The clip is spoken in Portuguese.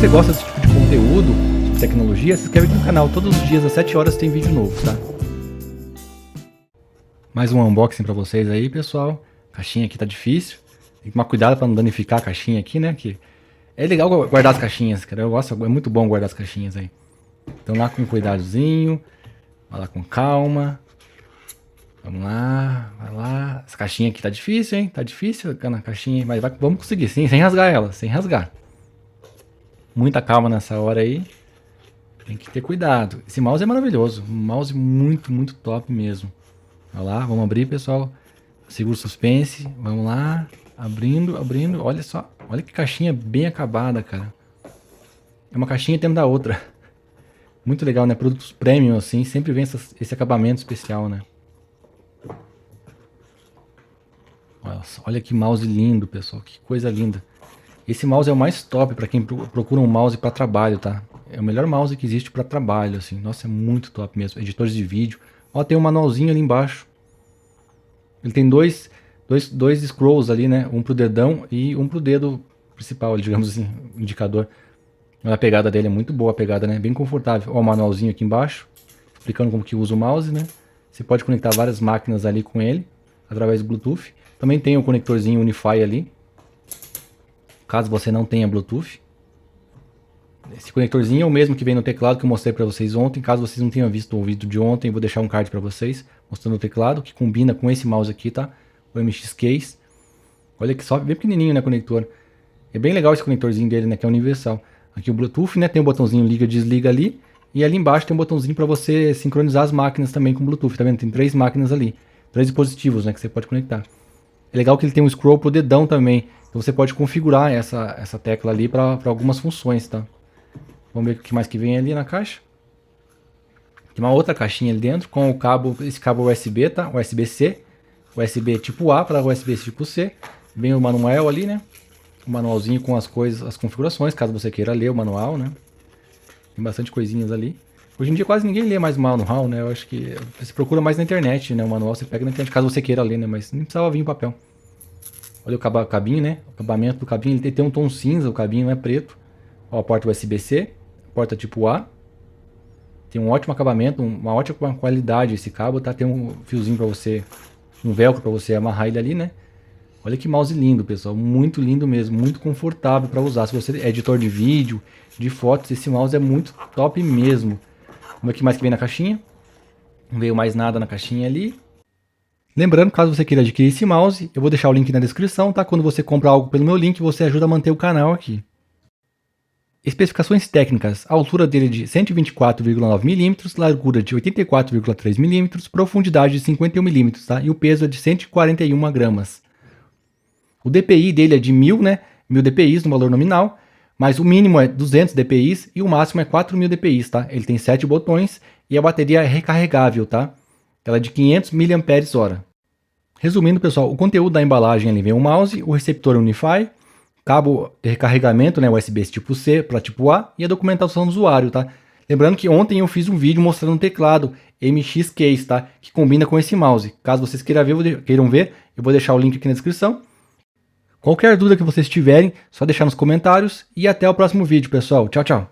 você gosta desse tipo de conteúdo, sobre tecnologia, se inscreve aqui no canal. Todos os dias às 7 horas tem vídeo novo, tá? Mais um unboxing pra vocês aí, pessoal. A caixinha aqui tá difícil. Tem que tomar cuidado pra não danificar a caixinha aqui, né? Que é legal guardar as caixinhas, cara. Eu gosto, é muito bom guardar as caixinhas aí. Então lá com cuidadozinho. Vai lá com calma. Vamos lá, vai lá. Essa caixinha aqui tá difícil, hein? Tá difícil na caixinha, mas vamos conseguir sim, sem rasgar ela, sem rasgar. Muita calma nessa hora aí. Tem que ter cuidado. Esse mouse é maravilhoso. Um mouse muito, muito top mesmo. Olha lá, vamos abrir, pessoal. Segura o suspense. Vamos lá. Abrindo, abrindo. Olha só. Olha que caixinha bem acabada, cara. É uma caixinha dentro da outra. Muito legal, né? Produtos premium, assim. Sempre vem esse acabamento especial, né? Olha que mouse lindo, pessoal. Que coisa linda. Esse mouse é o mais top para quem procura um mouse para trabalho, tá? É o melhor mouse que existe para trabalho, assim. Nossa, é muito top mesmo. Editores de vídeo. Ó, tem um manualzinho ali embaixo. Ele tem dois scrolls ali, né? Um pro dedão e um pro dedo principal, digamos assim, indicador. A pegada dele é muito boa, a pegada, né? Bem confortável. Ó, o manualzinho aqui embaixo, explicando como que usa o mouse, né? Você pode conectar várias máquinas ali com ele, através do Bluetooth. Também tem o conectorzinho Wi-Fi ali, caso você não tenha Bluetooth. Esse conectorzinho é o mesmo que vem no teclado que eu mostrei para vocês ontem. Caso vocês não tenham visto o vídeo de ontem, eu vou deixar um card para vocês, mostrando o teclado, que combina com esse mouse aqui, tá? O MX Case. Olha que só, bem pequenininho, né, conector. É bem legal esse conectorzinho dele, né, que é universal. Aqui o Bluetooth, né, tem o botãozinho liga, desliga ali. E ali embaixo tem um botãozinho para você sincronizar as máquinas também com Bluetooth, tá vendo? Tem 3 máquinas ali, 3 dispositivos, né, que você pode conectar. É legal que ele tem um scroll pro dedão também. Então você pode configurar essa tecla ali para algumas funções, tá? Vamos ver o que mais que vem ali na caixa. Tem uma outra caixinha ali dentro com o cabo, esse cabo USB, tá? USB-C, USB tipo A para USB tipo C. Vem o manual ali, né? O manualzinho com as coisas, as configurações, caso você queira ler o manual, né? Tem bastante coisinhas ali. Hoje em dia quase ninguém lê mais manual, né? Eu acho que você procura mais na internet, né? O manual você pega na internet, caso você queira ler, né? Mas nem precisava vir em papel. Olha o cabinho, né? O acabamento do cabinho, ele tem um tom cinza, o cabinho não é preto. Ó, a porta USB-C, porta tipo A. Tem um ótimo acabamento, uma ótima qualidade esse cabo, tá? Tem um fiozinho para você, um velcro para você amarrar ele ali, né? Olha que mouse lindo, pessoal. Muito lindo mesmo, muito confortável para usar. Se você é editor de vídeo, de fotos, esse mouse é muito top mesmo. Vamos ver o que mais que vem na caixinha. Não veio mais nada na caixinha ali. Lembrando, caso você queira adquirir esse mouse, eu vou deixar o link na descrição, tá? Quando você compra algo pelo meu link, você ajuda a manter o canal aqui. Especificações técnicas: a altura dele é de 124,9 mm, largura de 84,3 mm, profundidade de 51 mm, tá? E o peso é de 141 gramas. O DPI dele é de 1000, né? 1000 DPIs no valor nominal, mas o mínimo é 200 DPIs e o máximo é 4000 DPIs, tá? Ele tem 7 botões e a bateria é recarregável, tá? Ela é de 500 mAh. Resumindo, pessoal, o conteúdo da embalagem ali vem o mouse, o receptor Wi-Fi, cabo de recarregamento, né, USB tipo C para tipo A e a documentação do usuário, tá? Lembrando que ontem eu fiz um vídeo mostrando um teclado MX Case, tá? Que combina com esse mouse. Caso vocês queiram ver, eu vou deixar o link aqui na descrição. Qualquer dúvida que vocês tiverem, só deixar nos comentários e até o próximo vídeo, pessoal. Tchau, tchau.